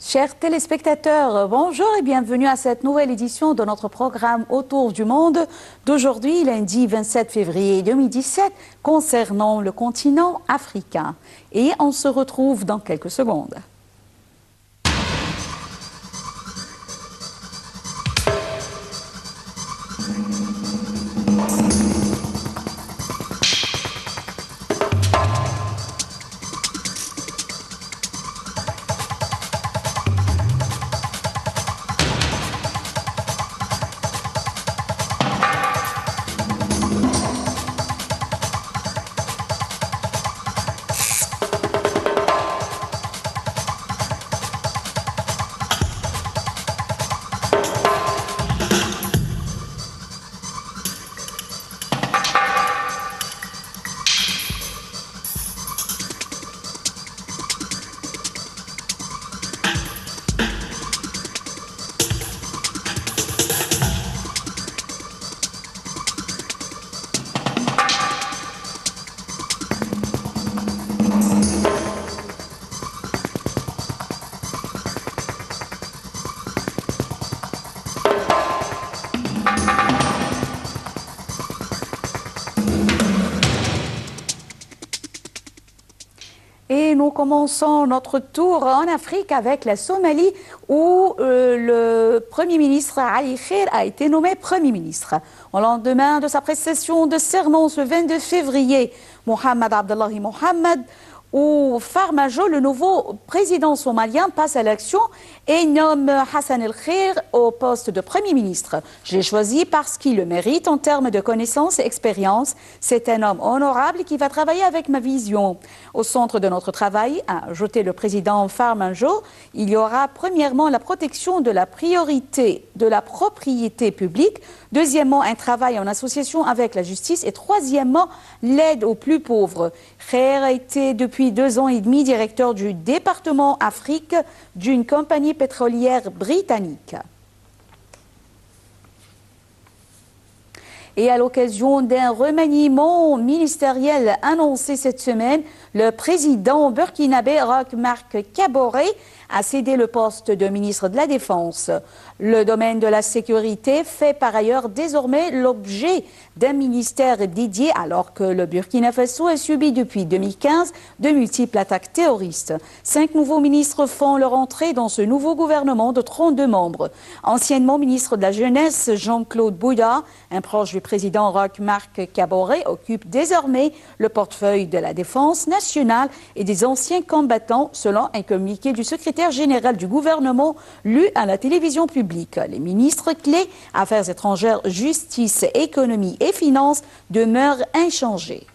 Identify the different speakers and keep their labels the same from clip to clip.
Speaker 1: Chers téléspectateurs, bonjour et bienvenue à cette nouvelle édition de notre programme Autour du monde d'aujourd'hui, lundi 27 février 2017, concernant le continent africain. Et on se retrouve dans quelques secondes. Et nous commençons notre tour en Afrique avec la Somalie où le Premier ministre Ali Khair a été nommé Premier ministre. Au lendemain de sa prestation de serment ce 22 février, Mohamed Abdullahi Mohamed ou Farmajo, le nouveau président somalien, passe à l'action et nomme Hassan El Khair au poste de Premier ministre. Je l'ai choisi parce qu'il le mérite en termes de connaissances et expérience. C'est un homme honorable qui va travailler avec ma vision. Au centre de notre travail, a ajouté le président Farmajo, il y aura premièrement la protection de la priorité de la propriété publique, deuxièmement un travail en association avec la justice et troisièmement l'aide aux plus pauvres. Khair a été depuis 2 ans et demi directeur du département Afrique d'une compagnie pétrolière britannique. Et à l'occasion d'un remaniement ministériel annoncé cette semaine, le président burkinabé Roch Marc Kaboré a cédé le poste de ministre de la Défense. Le domaine de la sécurité fait par ailleurs désormais l'objet d'un ministère dédié alors que le Burkina Faso a subi depuis 2015 de multiples attaques terroristes. 5 nouveaux ministres font leur entrée dans ce nouveau gouvernement de 32 membres. Anciennement ministre de la Jeunesse, Jean-Claude Bouda, un proche du président Roch Marc Kaboré, occupe désormais le portefeuille de la Défense nationale et des anciens combattants, selon un communiqué du secrétaire général du gouvernement lu à la télévision publique. Les ministres clés, Affaires étrangères, Justice, Économie et Finances demeurent inchangés.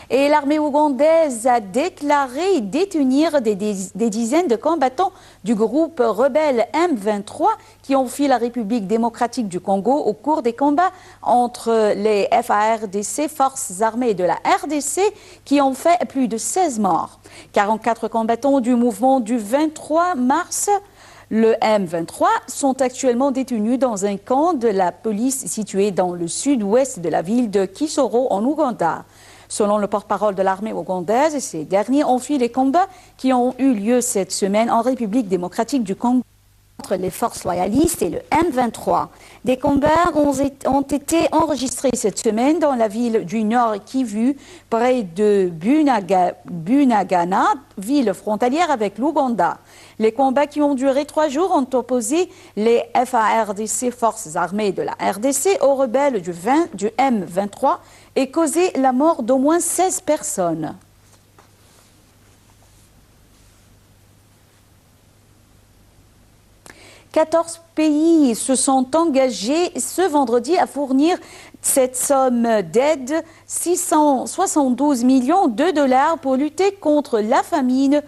Speaker 1: Et l'armée ougandaise a déclaré détenir des dizaines de combattants du groupe rebelle M23 qui ont fui la République démocratique du Congo au cours des combats entre les FARDC, forces armées de la RDC, qui ont fait plus de 16 morts. 44 combattants du mouvement du 23 mars, le M23, sont actuellement détenus dans un camp de la police situé dans le sud-ouest de la ville de Kisoro en Ouganda. Selon le porte-parole de l'armée ougandaise, ces derniers ont fui les combats qui ont eu lieu cette semaine en République démocratique du Congo entre les forces loyalistes et le M23. Des combats ont été enregistrés cette semaine dans la ville du Nord Kivu, près de Bunagana, ville frontalière avec l'Ouganda. Les combats qui ont duré 3 jours ont opposé les FARDC, forces armées de la RDC, aux rebelles du M23 et causé la mort d'au moins 16 personnes. 14 pays se sont engagés ce vendredi à fournir cette somme d'aide, 672 millions de dollars pour lutter contre la famine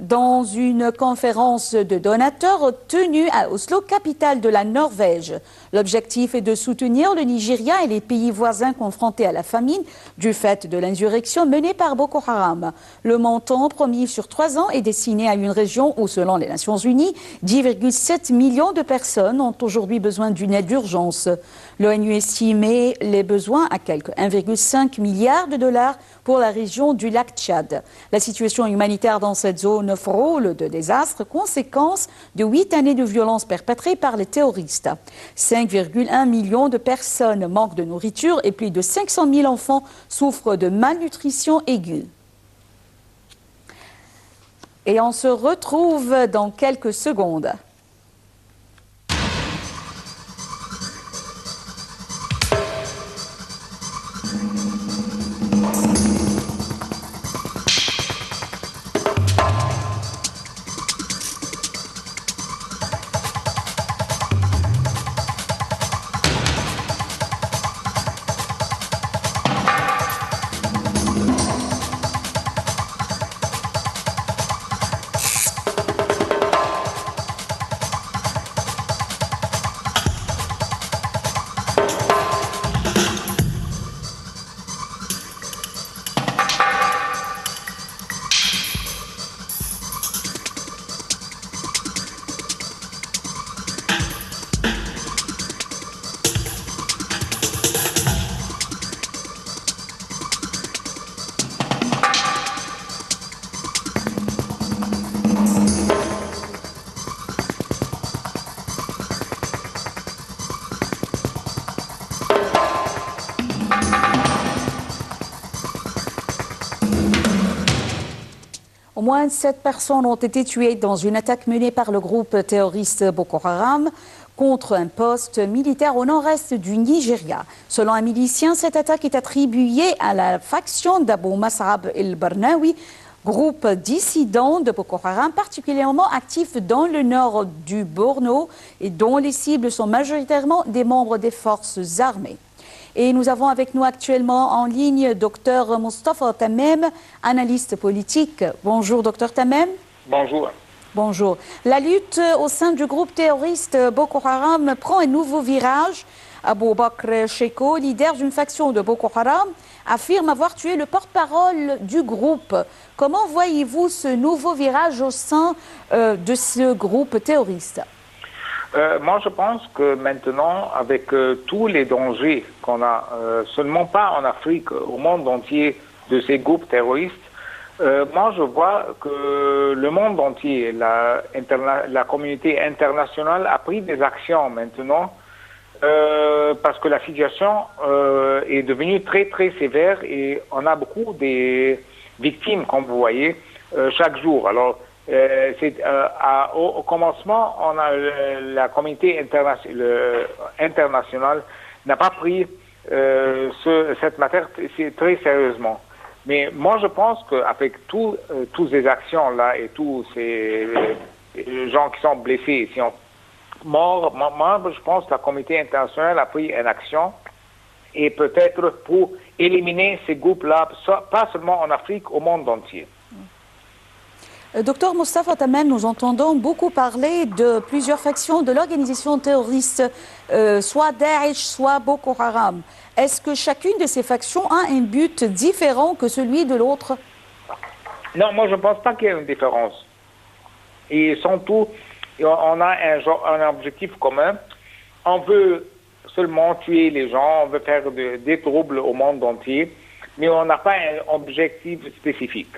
Speaker 1: dans une conférence de donateurs tenue à Oslo, capitale de la Norvège. L'objectif est de soutenir le Nigeria et les pays voisins confrontés à la famine du fait de l'insurrection menée par Boko Haram. Le montant promis sur 3 ans est destiné à une région où, selon les Nations Unies, 10,7 millions de personnes ont aujourd'hui besoin d'une aide d'urgence. L'ONU estimait les besoins à quelque 1,5 milliard de dollars pour la région du lac Tchad. La situation humanitaire dans cette zone frôle de désastre, conséquence de 8 années de violences perpétrées par les terroristes. 5,1 millions de personnes manquent de nourriture et plus de 500 000 enfants souffrent de malnutrition aiguë. Et on se retrouve dans quelques secondes. Au moins 7 personnes ont été tuées dans une attaque menée par le groupe terroriste Boko Haram contre un poste militaire au nord-est du Nigeria. Selon un milicien, cette attaque est attribuée à la faction d'Abu Mus'ab el-Barnawi, groupe dissident de Boko Haram particulièrement actif dans le nord du Borno et dont les cibles sont majoritairement des membres des forces armées. Et nous avons avec nous actuellement en ligne Dr Moustapha Tamem, analyste politique. Bonjour Dr Tamem.
Speaker 2: Bonjour.
Speaker 1: Bonjour. La lutte au sein du groupe terroriste Boko Haram prend un nouveau virage. Abou Bakr Sheko, leader d'une faction de Boko Haram, affirme avoir tué le porte-parole du groupe. Comment voyez-vous ce nouveau virage au sein de ce groupe terroriste ?
Speaker 2: Moi, je pense que maintenant, avec tous les dangers qu'on a, seulement pas en Afrique, au monde entier, de ces groupes terroristes, moi, je vois que le monde entier, la communauté internationale a pris des actions maintenant parce que la situation est devenue très, très sévère et on a beaucoup de victimes, comme vous voyez, chaque jour. Alors, au commencement, la communauté internationale n'a pas pris cette matière très sérieusement. Mais moi, je pense qu'avec toutes ces actions-là et tous ces gens qui sont blessés, qui sont morts, moi, je pense que la communauté internationale a pris une action et peut-être pour éliminer ces groupes-là, pas seulement en Afrique, au monde entier.
Speaker 1: Docteur Moustapha Tamem, nous entendons beaucoup parler de plusieurs factions de l'organisation terroriste, soit Daesh, soit Boko Haram. Est-ce que chacune de ces factions a un but différent que celui de l'autre?
Speaker 2: Non, moi je ne pense pas qu'il y ait une différence. Et surtout, on a un objectif commun. On veut seulement tuer les gens, on veut faire des troubles au monde entier, mais on n'a pas un objectif spécifique.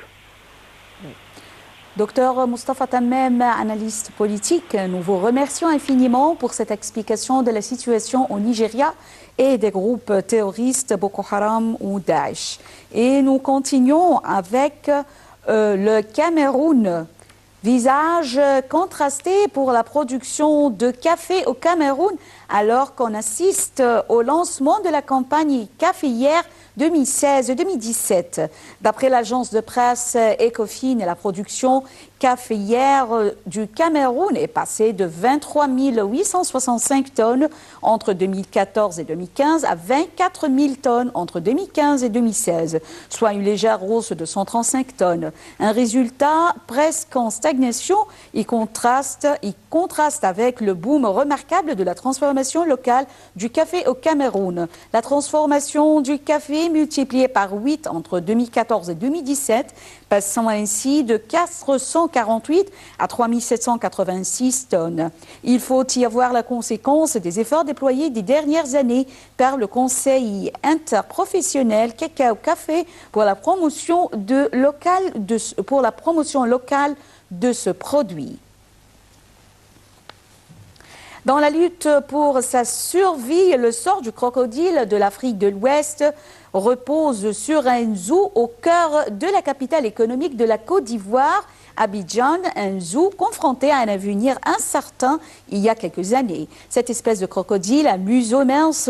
Speaker 1: Docteur Moustapha Tamem, analyste politique, nous vous remercions infiniment pour cette explication de la situation au Nigeria et des groupes terroristes Boko Haram ou Daesh. Et nous continuons avec le Cameroun. Visage contrasté pour la production de café au Cameroun alors qu'on assiste au lancement de la campagne caféière 2016-2017. D'après l'agence de presse Ecofin, la production caféière du Cameroun est passée de 23 865 tonnes entre 2014 et 2015 à 24 000 tonnes entre 2015 et 2016, soit une légère hausse de 135 tonnes. Un résultat presque en stagnation, il contraste avec le boom remarquable de la transformation locale du café au Cameroun. La transformation du café multipliée par 8 entre 2014 et 2017, passant ainsi de 448 à 3786 tonnes. Il faut y avoir la conséquence des efforts déployés des dernières années par le Conseil interprofessionnel Cacao-Café pour la promotion locale de ce produit. Dans la lutte pour sa survie, le sort du crocodile de l'Afrique de l'Ouest repose sur un zoo au cœur de la capitale économique de la Côte d'Ivoire, Abidjan, un zoo confronté à un avenir incertain il y a quelques années. Cette espèce de crocodile à museau mince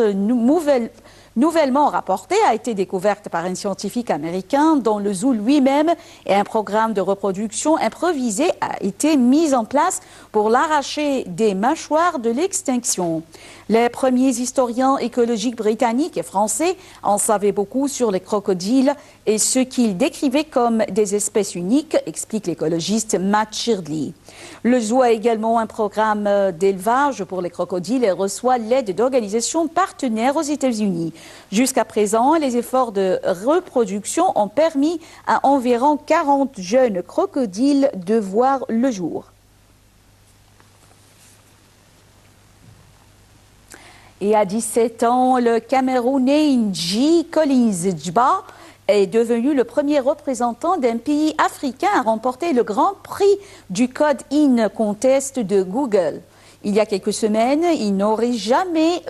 Speaker 1: nouvellement rapportée a été découverte par un scientifique américain dont le zoo lui-même et un programme de reproduction improvisé a été mis en place pour l'arracher des mâchoires de l'extinction. Les premiers historiens écologiques britanniques et français en savaient beaucoup sur les crocodiles et ce qu'ils décrivaient comme des espèces uniques, explique l'écologiste Matt Shirley. Le zoo a également un programme d'élevage pour les crocodiles et reçoit l'aide d'organisations partenaires aux États-Unis. Jusqu'à présent, les efforts de reproduction ont permis à environ 40 jeunes crocodiles de voir le jour. Et à 17 ans, le Camerounais Nji Collins Djba est devenu le premier représentant d'un pays africain à remporter le Grand Prix du Code In Contest de Google. Il y a quelques semaines, il n'aurait jamais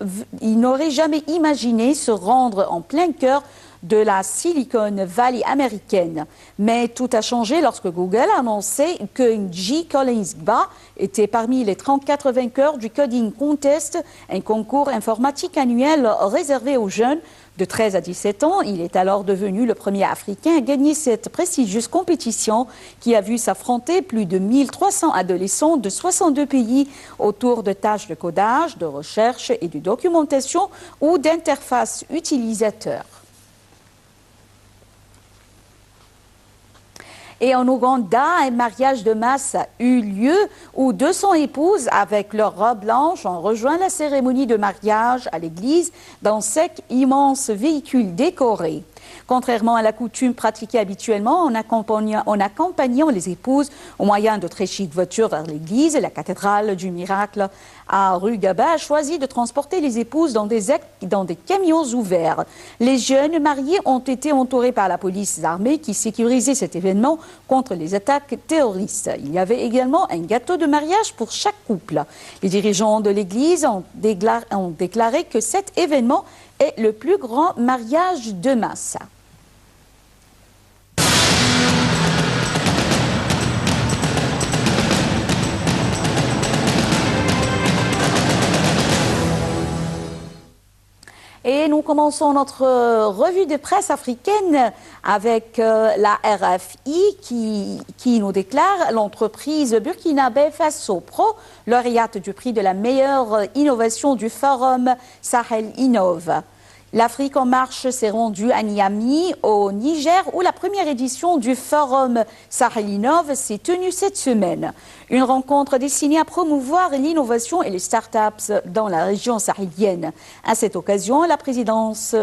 Speaker 1: imaginé se rendre en plein cœur de la Silicon Valley américaine. Mais tout a changé lorsque Google a annoncé que Nji Collins Djba était parmi les 34 vainqueurs du Coding Contest, un concours informatique annuel réservé aux jeunes de 13 à 17 ans. Il est alors devenu le premier Africain à gagner cette prestigieuse compétition qui a vu s'affronter plus de 1300 adolescents de 62 pays autour de tâches de codage, de recherche et de documentation ou d'interface utilisateur. Et en Ouganda, un mariage de masse a eu lieu où 200 épouses, avec leur robe blanche, ont rejoint la cérémonie de mariage à l'église dans 5 immenses véhicules décorés. Contrairement à la coutume pratiquée habituellement en accompagnant les épouses au moyen de très chic voitures vers l'église, la cathédrale du Miracle à Rugaba a choisi de transporter les épouses dans des camions ouverts. Les jeunes mariés ont été entourés par la police armée qui sécurisait cet événement contre les attaques terroristes. Il y avait également un gâteau de mariage pour chaque couple. Les dirigeants de l'église ont déclaré que cet événement est le plus grand mariage de masse. Et nous commençons notre revue de presse africaine avec la RFI qui nous déclare l'entreprise burkinabé Faso Pro, lauréate du prix de la meilleure innovation du forum Sahel Innove. L'Afrique en marche s'est rendue à Niamey, au Niger, où la première édition du Forum Sahel Innove s'est tenue cette semaine. Une rencontre destinée à promouvoir l'innovation et les start-up dans la région sahélienne. À cette occasion, la présidence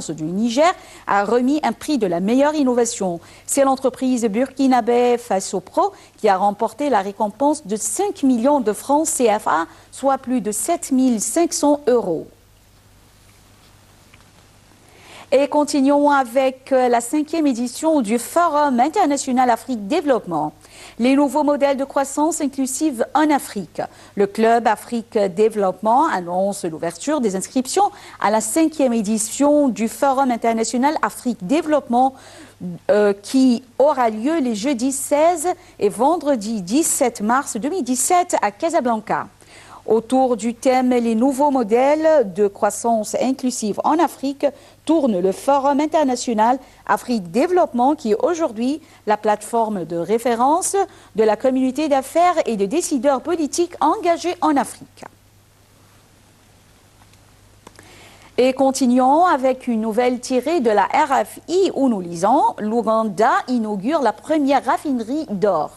Speaker 1: du Niger a remis un prix de la meilleure innovation. C'est l'entreprise burkinabé Faso Pro qui a remporté la récompense de 5 millions de francs CFA, soit plus de 7 500 €. Et continuons avec la 5e édition du Forum international Afrique Développement. Les nouveaux modèles de croissance inclusive en Afrique. Le Club Afrique Développement annonce l'ouverture des inscriptions à la 5e édition du Forum international Afrique Développement qui aura lieu les jeudis 16 et vendredi 17 mars 2017 à Casablanca. Autour du thème Les nouveaux modèles de croissance inclusive en Afrique tourne le Forum international Afrique Développement qui est aujourd'hui la plateforme de référence de la communauté d'affaires et de décideurs politiques engagés en Afrique. Et continuons avec une nouvelle tirée de la RFI où nous lisons « L'Ouganda inaugure la première raffinerie d'or ».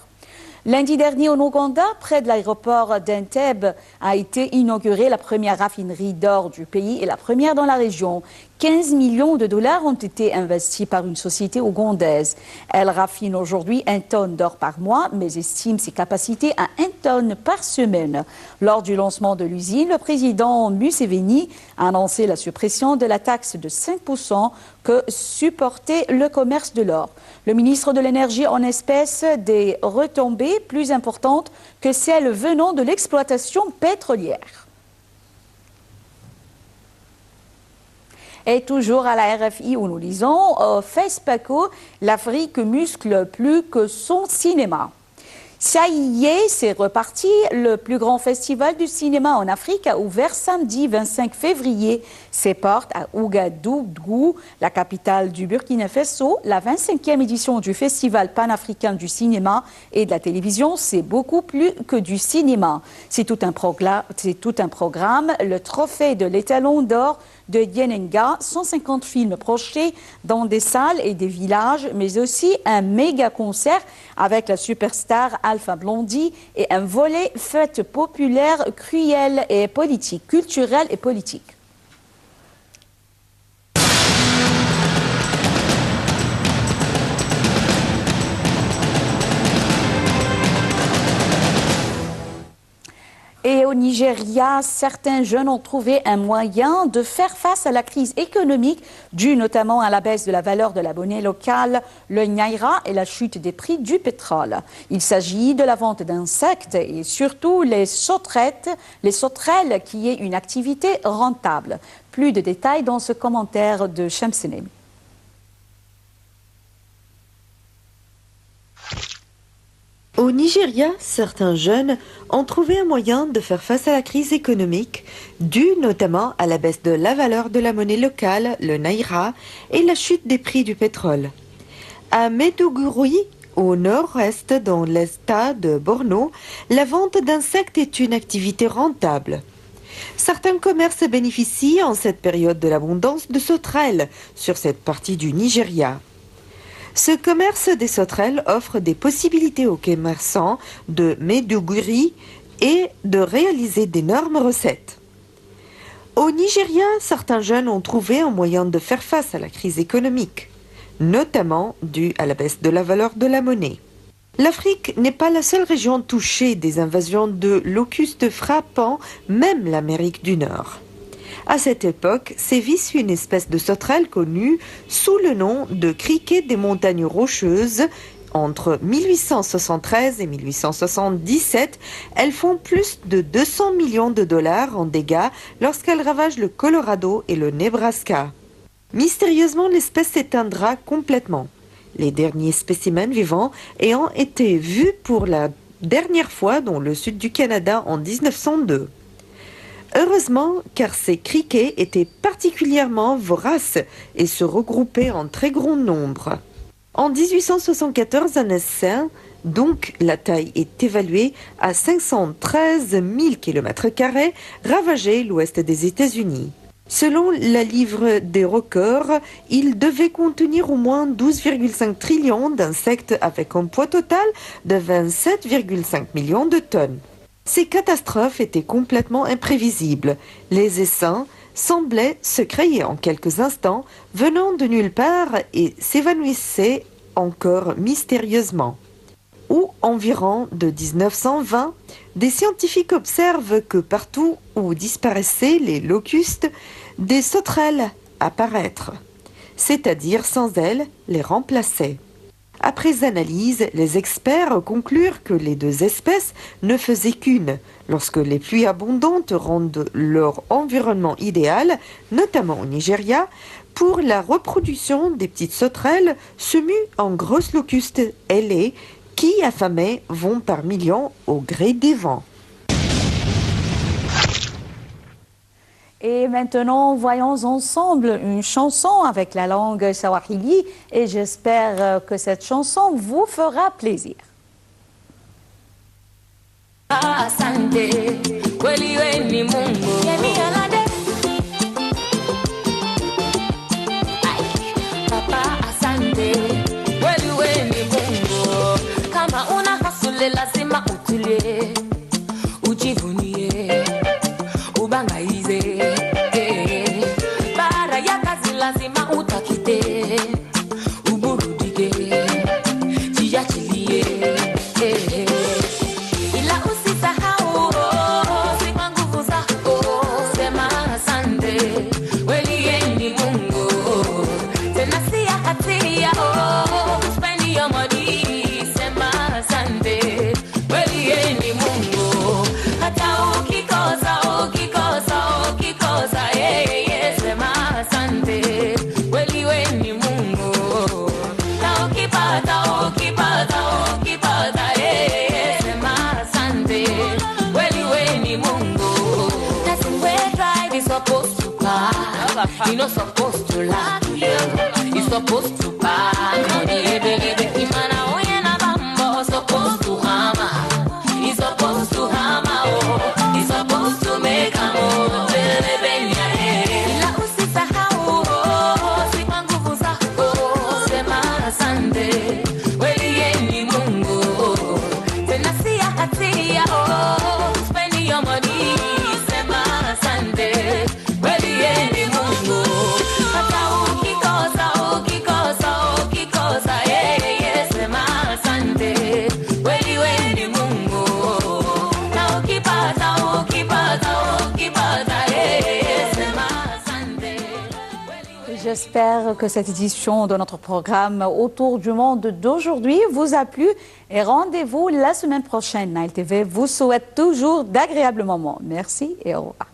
Speaker 1: Lundi dernier, en Ouganda, près de l'aéroport d'Entebbe, a été inaugurée la première raffinerie d'or du pays et la première dans la région. 15 millions de dollars ont été investis par une société ougandaise. Elle raffine aujourd'hui 1 tonne d'or par mois, mais estime ses capacités à 1 tonne par semaine. Lors du lancement de l'usine, le président Museveni a annoncé la suppression de la taxe de 5% que supportait le commerce de l'or. Le ministre de l'Énergie en espèce des retombées plus importantes que celles venant de l'exploitation pétrolière. Et toujours à la RFI où nous lisons « FESPACO, l'Afrique muscle plus que son cinéma ». Ça y est, c'est reparti. Le plus grand festival du cinéma en Afrique a ouvert samedi 25 février ses portes à Ouagadougou, la capitale du Burkina Faso. La 25e édition du Festival panafricain du cinéma et de la télévision, c'est beaucoup plus que du cinéma. C'est tout un programme. Le trophée de l'étalon d'or de Yenenga, 150 films projetés dans des salles et des villages, mais aussi un méga concert avec la superstar Alpha Blondy et un volet fête populaire, cruelle et politique, culturelle et politique. Et au Nigeria, certains jeunes ont trouvé un moyen de faire face à la crise économique due notamment à la baisse de la valeur de la monnaie locale, le naira et la chute des prix du pétrole. Il s'agit de la vente d'insectes et surtout les sauterelles qui est une activité rentable. Plus de détails dans ce commentaire de Shamsenem.
Speaker 3: Au Nigeria, certains jeunes ont trouvé un moyen de faire face à la crise économique, due notamment à la baisse de la valeur de la monnaie locale, le naira, et la chute des prix du pétrole. À Maiduguri, au nord-est dans l'état de Borno, la vente d'insectes est une activité rentable. Certains commerces bénéficient en cette période de l'abondance de sauterelles sur cette partie du Nigeria. Ce commerce des sauterelles offre des possibilités aux commerçants de Maiduguri et de réaliser d'énormes recettes. Au Nigeria, certains jeunes ont trouvé un moyen de faire face à la crise économique, notamment due à la baisse de la valeur de la monnaie. L'Afrique n'est pas la seule région touchée des invasions de locustes frappant même l'Amérique du Nord. À cette époque, sévit une espèce de sauterelle connue sous le nom de criquet des montagnes rocheuses. Entre 1873 et 1877, elles font plus de 200 millions de dollars en dégâts lorsqu'elles ravagent le Colorado et le Nebraska. Mystérieusement, l'espèce s'éteindra complètement. Les derniers spécimens vivants ayant été vus pour la dernière fois dans le sud du Canada en 1902. Heureusement, car ces criquets étaient particulièrement voraces et se regroupaient en très grand nombre. En 1874, un essai, donc la taille est évaluée à 513 000 km², ravageait l'ouest des États-Unis. Selon la livre des records, il devait contenir au moins 12,5 trillions d'insectes avec un poids total de 27,5 millions de tonnes. Ces catastrophes étaient complètement imprévisibles. Les essaims semblaient se créer en quelques instants, venant de nulle part et s'évanouissaient encore mystérieusement. Ou environ de 1920, des scientifiques observent que partout où disparaissaient les locustes, des sauterelles apparaître, c'est-à-dire sans elles, les remplaçaient. Après analyse, les experts conclurent que les deux espèces ne faisaient qu'une. Lorsque les pluies abondantes rendent leur environnement idéal, notamment au Nigeria, pour la reproduction des petites sauterelles se muent en grosses locustes ailées qui, affamées, vont par millions au gré des vents.
Speaker 1: Et maintenant, voyons ensemble une chanson avec la langue swahili et j'espère que cette chanson vous fera plaisir.
Speaker 4: Asante, kweli we ni Mungu. Papa asante, kweli we ni Mungu. Kama una hasule lazima utulie, ujivunie, ubangaize. Bara ya kazi lazima utakite, uburudike, jiachilie. Ila usisahau sifa nguvu zako, sema asante, kweli yeye ni Mungu. Tena si hatia spend your money, sema asante, kweli yeye ni Mungu. Hata ukikosa sema asante, kweli wewe ni Mungu. Na ukipata sema asante, kweli wewe ni Mungu. Nothing we drive is supposed to pass. You're not supposed to laugh. You're supposed to pass. Money ebe imana oye na bambo supposed to hammer. He's supposed to hammer. Oh, he's supposed to make a move. Ila usisahau sifa nguvu zako, sema asante, kweli yeye ni Mungu. Tena si hatia spend your money, sema asante, kweli yeye ni Mungu. Hata ukikosa sema asante, kweli wewe ni Mungu. Na ukipata sema asante.
Speaker 1: J'espère que cette édition de notre programme Autour du monde d'aujourd'hui vous a plu et rendez-vous la semaine prochaine. Nile TV vous souhaite toujours d'agréables moments. Merci et au revoir.